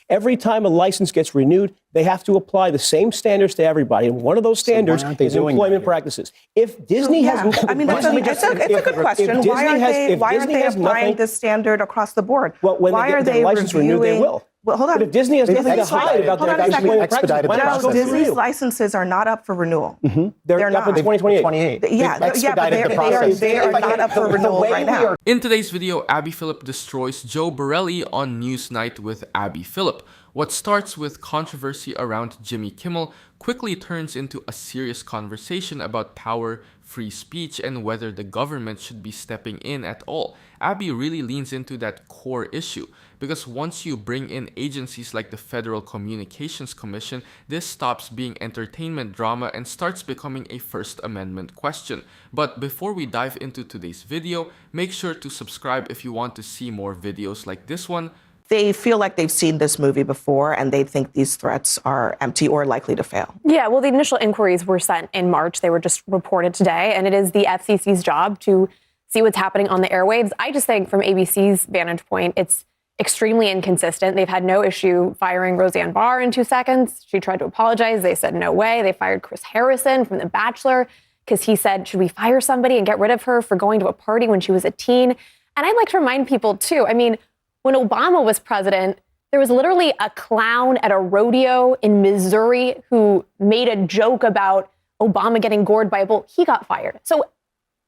Every time a license gets renewed, they have to apply the same standards to everybody. And one of those standards is employment practices. If Disney has... I mean, it's a good question. Why aren't they applying this standard across the board? Well, when they get their license renewed, they will. Well, hold on. But if Disney has nothing to hide about their employment practices, no, Disney's licenses are not up for renewal. They're up in 2028. Yeah, but they are not up for renewal right now. In today's video, Abby Phillip destroys Joe Borelli on Newsnight with Abby Phillip. What starts with controversy around Jimmy Kimmel quickly turns into a serious conversation about power, free speech, and whether the government should be stepping in at all. Abby really leans into that core issue, because once you bring in agencies like the Federal Communications Commission, this stops being entertainment drama and starts becoming a First Amendment question. But before we dive into today's video, make sure to subscribe if you want to see more videos like this one. They feel like they've seen this movie before and they think these threats are empty or likely to fail. Yeah, well, the initial inquiries were sent in March. They were just reported today, and it is the FCC's job to see what's happening on the airwaves. I just think from ABC's vantage point, it's extremely inconsistent. They've had no issue firing Roseanne Barr in 2 seconds. She tried to apologize. They said no way. They fired Chris Harrison from The Bachelor because he said, should we fire somebody and get rid of her for going to a party when she was a teen? And I'd like to remind people, too, I mean, when Obama was president, there was literally a clown at a rodeo in Missouri who made a joke about Obama getting gored by a bull. He got fired. So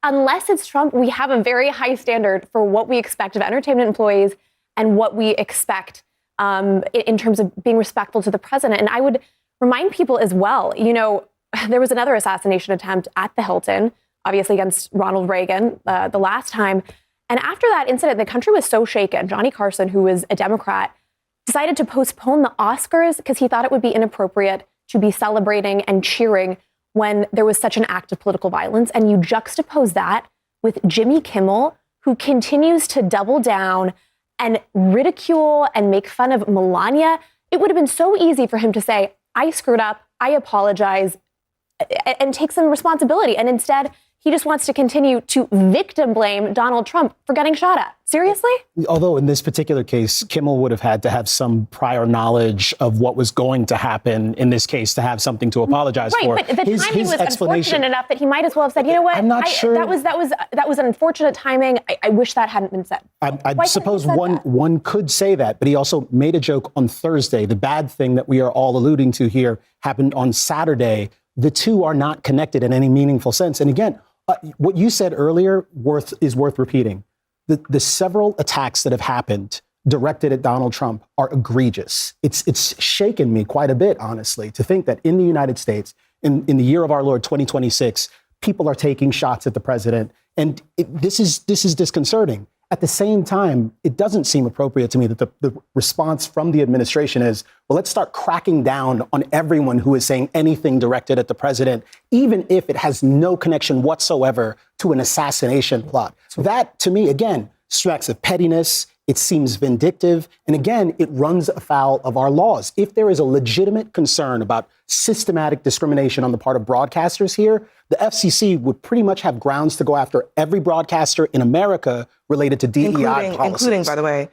unless it's Trump, we have a very high standard for what we expect of entertainment employees and what we expect in terms of being respectful to the president. And I would remind people as well, you know, there was another assassination attempt at the Hilton, obviously against Ronald Reagan the last time. And after that incident, the country was so shaken. Johnny Carson, who was a Democrat, decided to postpone the Oscars because he thought it would be inappropriate to be celebrating and cheering when there was such an act of political violence. And you juxtapose that with Jimmy Kimmel, who continues to double down and ridicule and make fun of Melania. It would have been so easy for him to say, I screwed up, I apologize, and take some responsibility. And instead, he just wants to continue to victim blame Donald Trump for getting shot at. Seriously? Although in this particular case, Kimmel would have had to have some prior knowledge of what was going to happen in this case to have something to apologize for. Right, but the timing was unfortunate enough that he might as well have said, you know what? I'm not sure. That was unfortunate timing. I wish that hadn't been said. I suppose one could say that, but he also made a joke on Thursday. The bad thing that we are all alluding to here happened on Saturday. The two are not connected in any meaningful sense. And again, what you said earlier is worth repeating. The several attacks that have happened directed at Donald Trump are egregious. It's shaken me quite a bit, honestly, to think that in the United States, in the year of our Lord 2026, people are taking shots at the president. And this is disconcerting. At the same time, it doesn't seem appropriate to me that the response from the administration is, well, let's start cracking down on everyone who is saying anything directed at the president, even if it has no connection whatsoever to an assassination plot. So that, to me, again, smacks of pettiness. It seems vindictive. And again, it runs afoul of our laws. If there is a legitimate concern about systematic discrimination on the part of broadcasters here, the FCC would pretty much have grounds to go after every broadcaster in America related to DEI policies. Including, by the way,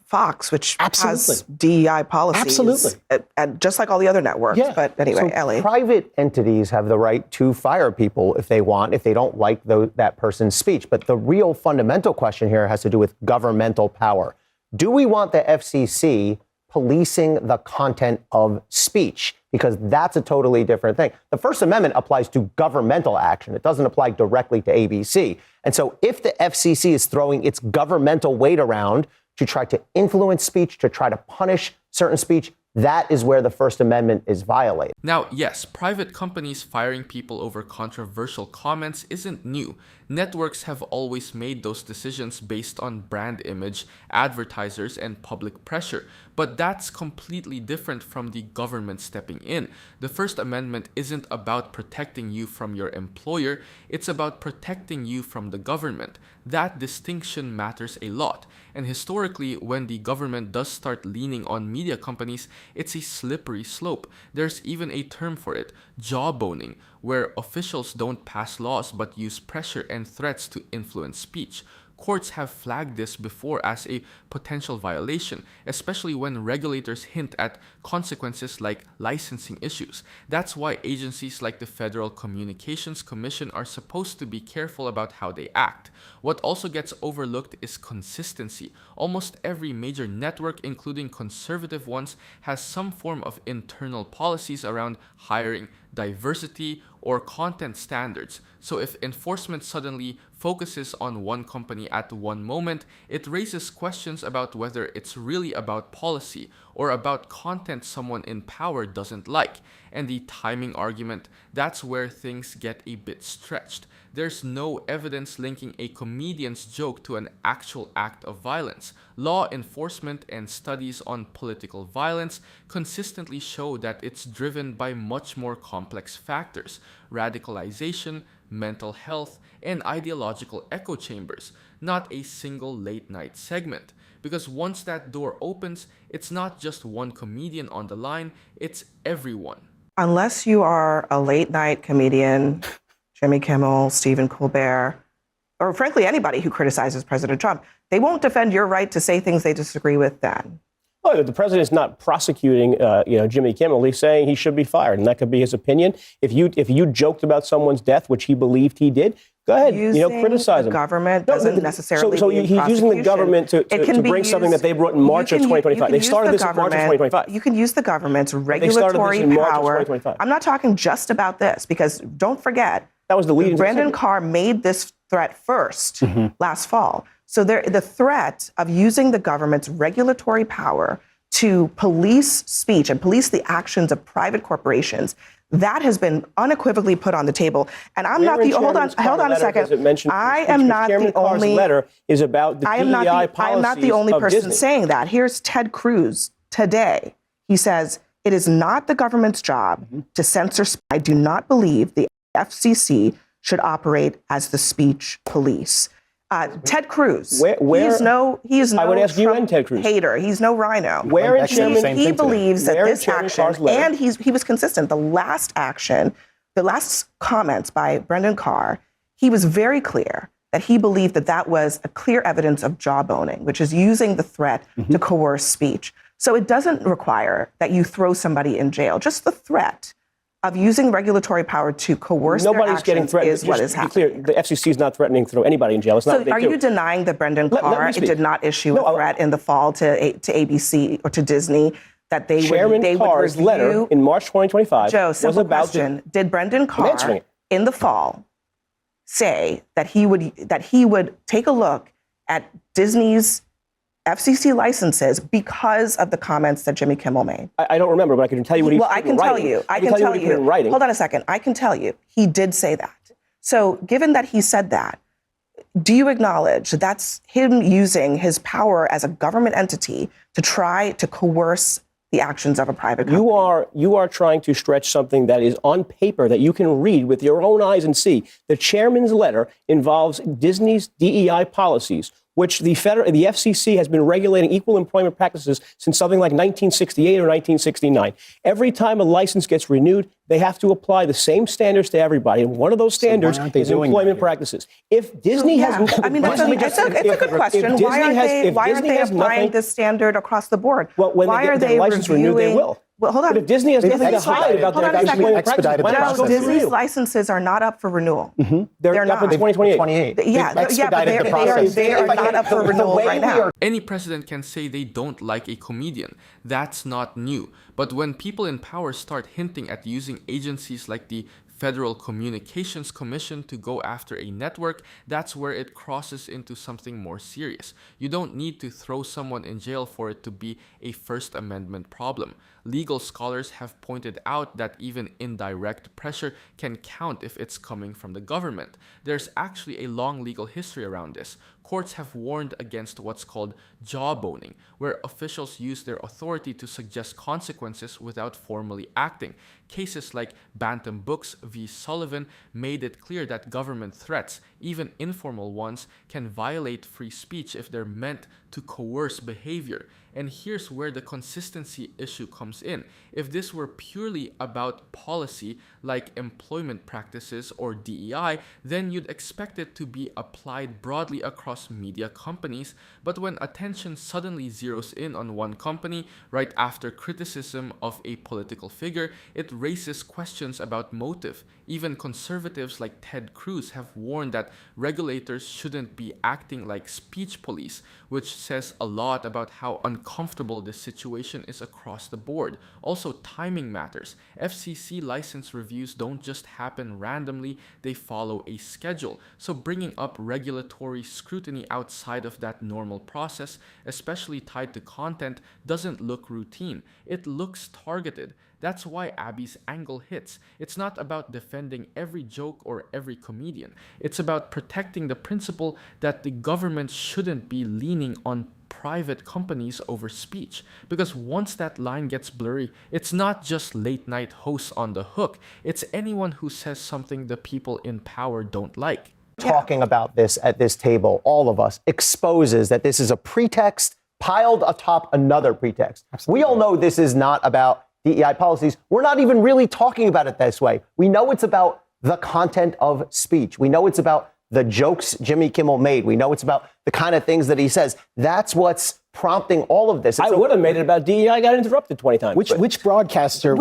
Fox, which has DEI policies. Absolutely. And just like all the other networks. Yeah. But anyway, Ellie. Private entities have the right to fire people if they want, if they don't like that person's speech. But the real fundamental question here has to do with governmental power. Do we want the FCC policing the content of speech? Because that's a totally different thing. The First Amendment applies to governmental action. It doesn't apply directly to ABC. And so if the FCC is throwing its governmental weight around to try to influence speech, to try to punish certain speech, that is where the First Amendment is violated. Now, yes, private companies firing people over controversial comments isn't new. Networks have always made those decisions based on brand image, advertisers, and public pressure. But that's completely different from the government stepping in. The First Amendment isn't about protecting you from your employer, it's about protecting you from the government. That distinction matters a lot. And historically, when the government does start leaning on media companies, it's a slippery slope. There's even a term for it, jawboning, where officials don't pass laws but use pressure and threats to influence speech. Courts have flagged this before as a potential violation, especially when regulators hint at consequences like licensing issues. That's why agencies like the Federal Communications Commission are supposed to be careful about how they act. What also gets overlooked is consistency. Almost every major network, including conservative ones, has some form of internal policies around hiring, diversity, or content standards. So if enforcement suddenly focuses on one company at one moment, it raises questions about whether it's really about policy or about content someone in power doesn't like. And the timing argument, that's where things get a bit stretched. There's no evidence linking a comedian's joke to an actual act of violence. Law enforcement and studies on political violence consistently show that it's driven by much more complex factors: radicalization, mental health, and ideological echo chambers, not a single late-night segment. Because once that door opens, it's not just one comedian on the line, it's everyone. Unless you are a late-night comedian, Jimmy Kimmel, Stephen Colbert, or frankly anybody who criticizes President Trump, they won't defend your right to say things they disagree with then. Well, the president's not prosecuting, Jimmy Kimmel. He's saying he should be fired, and that could be his opinion. If you joked about someone's death, which he believed he did, go ahead, criticize him. Government doesn't necessarily. So he's using the government to bring something that they brought in March of 2025. They started this in March of 2025. You can use the government's regulatory power. I'm not talking just about this, because don't forget, that was the lead. Brandon Carr made this threat first last fall. So the threat of using the government's regulatory power to police speech and police the actions of private corporations, that has been unequivocally put on the table. And I'm not the hold on a second. I am not the only letter is about the DEI policies. I am not the only person Disney saying that. Here's Ted Cruz today. He says, "It is not the government's job to censor. I do not believe the FCC should operate as the speech police." Ted Cruz. He is no I would ask you and Ted Cruz hater. He's no rhino. He believes that this action, and he was consistent. The last comments by Brendan Carr, he was very clear that he believed that that was a clear evidence of jawboning, which is using the threat to coerce speech. So it doesn't require that you throw somebody in jail. Just the threat of using regulatory power to coerce Nobody's getting threatened. Is what is happening. Clear, the FCC is not threatening to throw anybody in jail. It's not so are you denying that Brendan Carr did not issue a threat in the fall to ABC or to Disney that they Chairman would Carr's review? letter in March 2025 Joe, was about question. Did Brendan Carr in the fall say that he would take a look at Disney's FCC licenses because of the comments that Jimmy Kimmel made? I don't remember, but I can tell you what he I can tell you. in writing. Hold on a second. I can tell you. He did say that. So given that he said that, do you acknowledge that that's him using his power as a government entity to try to coerce the actions of a private company? You are trying to stretch something that is on paper that you can read with your own eyes and see. The chairman's letter involves Disney's DEI policies, which the FCC has been regulating equal employment practices since something like 1968 or 1969. Every time a license gets renewed, they have to apply the same standards to everybody. And one of those standards is employment practices. If Disney has... I mean, it's a good question. Why aren't they applying this standard across the board? Well, when they get their license renewed, they will. Well, hold on. But if Disney has nothing to hide about their employment practices, Disney's licenses are not up for renewal. They're up in 2028. Yeah, but they are not up for renewal right now. Any president can say they don't like a comedian. That's not new. But when people in power start hinting at using agencies like the Federal Communications Commission to go after a network, that's where it crosses into something more serious. You don't need to throw someone in jail for it to be a First Amendment problem. Legal scholars have pointed out that even indirect pressure can count if it's coming from the government. There's actually a long legal history around this. Courts have warned against what's called jawboning, where officials use their authority to suggest consequences without formally acting. Cases like Bantam Books v. Sullivan made it clear that government threats, even informal ones, can violate free speech if they're meant to coerce behavior. And here's where the consistency issue comes in. If this were purely about policy, like employment practices or DEI, then you'd expect it to be applied broadly across media companies. But when attention suddenly zeroes in on one company right after criticism of a political figure, it raises questions about motive. Even conservatives like Ted Cruz have warned that regulators shouldn't be acting like speech police, which says a lot about how uncomfortable this situation is across the board. Also, timing matters. FCC license reviews don't just happen randomly, they follow a schedule. So bringing up regulatory scrutiny outside of that normal process, especially tied to content, doesn't look routine. It looks targeted. That's why Abby's angle hits. It's not about defending every joke or every comedian. It's about protecting the principle that the government shouldn't be leaning on private companies over speech. Because once that line gets blurry, it's not just late night hosts on the hook. It's anyone who says something the people in power don't like. Talking about this at this table, all of us, exposes that this is a pretext piled atop another pretext. Absolutely. We all know this is not about DEI policies. We're not even really talking about it this way. We know it's about the content of speech. We know it's about the jokes Jimmy Kimmel made. We know it's about the kind of things that he says. That's what's prompting all of this. I would have made it about DEI. I got interrupted 20 times. Which broadcaster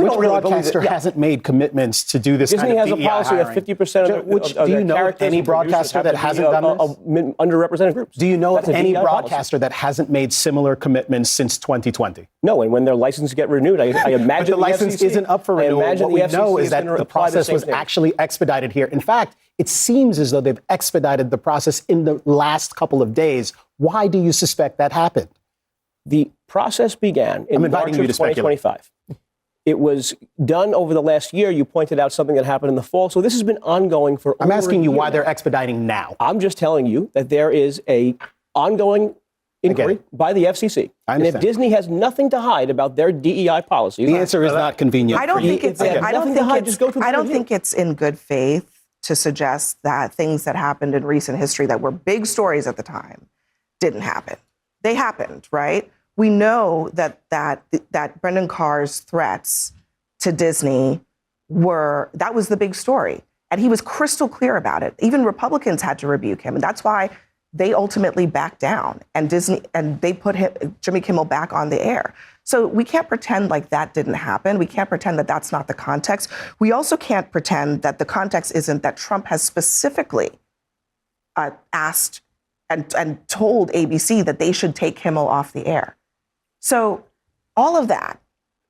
hasn't made commitments to do this Disney kind of has DEI a policy hiring? that 50% of do you know of any broadcaster that hasn't done this? Underrepresented groups. Do you know of That's a any DEI broadcaster policy. that hasn't made similar commitments since 2020? No, and when their license get renewed, I imagine but the license FCC isn't up for renewal. What we know is that the process was thing. actually expedited here. In fact, it seems as though they've expedited the process in the last couple of days. Why do you suspect that happened? The process began in March of 2025. It was done over the last year. You pointed out something that happened in the fall. So this has been ongoing for I'm over asking a you year why now. they're expediting now. I'm just telling you that there is a ongoing inquiry by the FCC. I And if understand. Disney has nothing to hide about their DEI policies, The answer is not convenient. I don't for you. think it's. If they have I don't nothing to think hide, it's. just go through the I don't review. think it's in good faith to suggest that things that happened in recent history that were big stories at the time didn't happen. They happened, right? We know that Brendan Carr's threats to Disney that was the big story, and he was crystal clear about it. Even Republicans had to rebuke him, and that's why they ultimately backed down, and they put Jimmy Kimmel back on the air. So we can't pretend like that didn't happen. We can't pretend that that's not the context. We also can't pretend that the context isn't that Trump has specifically asked and told ABC that they should take Kimmel off the air. So all of that,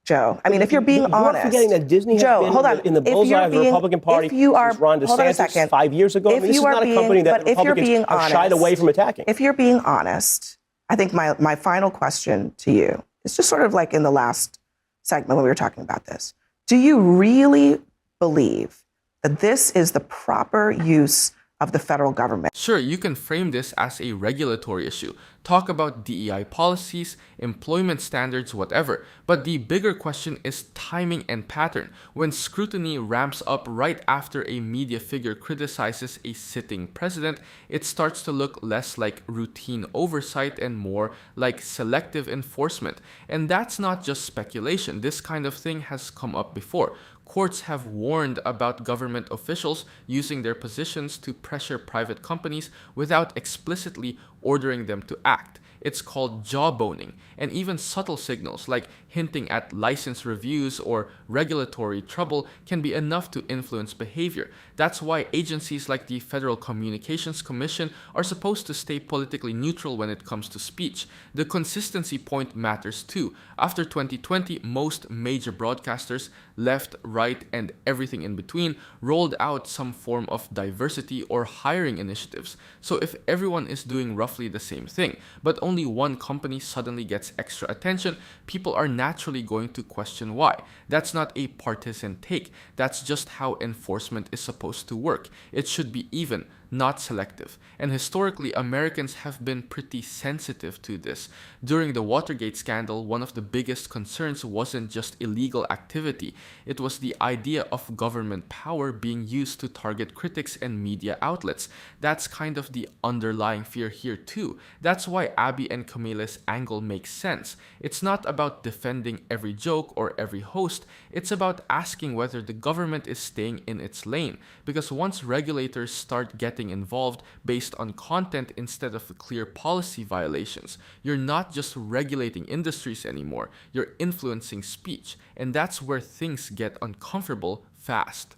Joe, I mean, if you're being honest. You're forgetting that Disney has Joe, been hold on. in the bullseye of the Republican Party since Ron hold on a DeSantis second. 5 years ago. I mean, this is not a company that Republicans have shied away from attacking. If you're being honest, I think my final question to you is just sort of like in the last segment when we were talking about this. Do you really believe that this is the proper use of the federal government? Sure, you can frame this as a regulatory issue. Talk about DEI policies, employment standards, whatever. But the bigger question is timing and pattern. When scrutiny ramps up right after a media figure criticizes a sitting president, it starts to look less like routine oversight and more like selective enforcement. And that's not just speculation. This kind of thing has come up before. Courts have warned about government officials using their positions to pressure private companies without explicitly ordering them to act. It's called jawboning, and even subtle signals like hinting at license reviews or regulatory trouble can be enough to influence behavior. That's why agencies like the Federal Communications Commission are supposed to stay politically neutral when it comes to speech. The consistency point matters too. After 2020, most major broadcasters, left, right, and everything in between, rolled out some form of diversity or hiring initiatives. So if everyone is doing roughly the same thing, but only one company suddenly gets extra attention, people are naturally going to question why. That's not a partisan take. That's just how enforcement is supposed to work. It should be even, not selective. And historically, Americans have been pretty sensitive to this. During the Watergate scandal, one of the biggest concerns wasn't just illegal activity, it was the idea of government power being used to target critics and media outlets. That's kind of the underlying fear here too. That's why Abby and Camila's angle makes sense. It's not about defending every joke or every host, it's about asking whether the government is staying in its lane. Because once regulators start getting involved based on content instead of clear policy violations, you're not just regulating industries anymore, you're influencing speech. And that's where things get uncomfortable fast.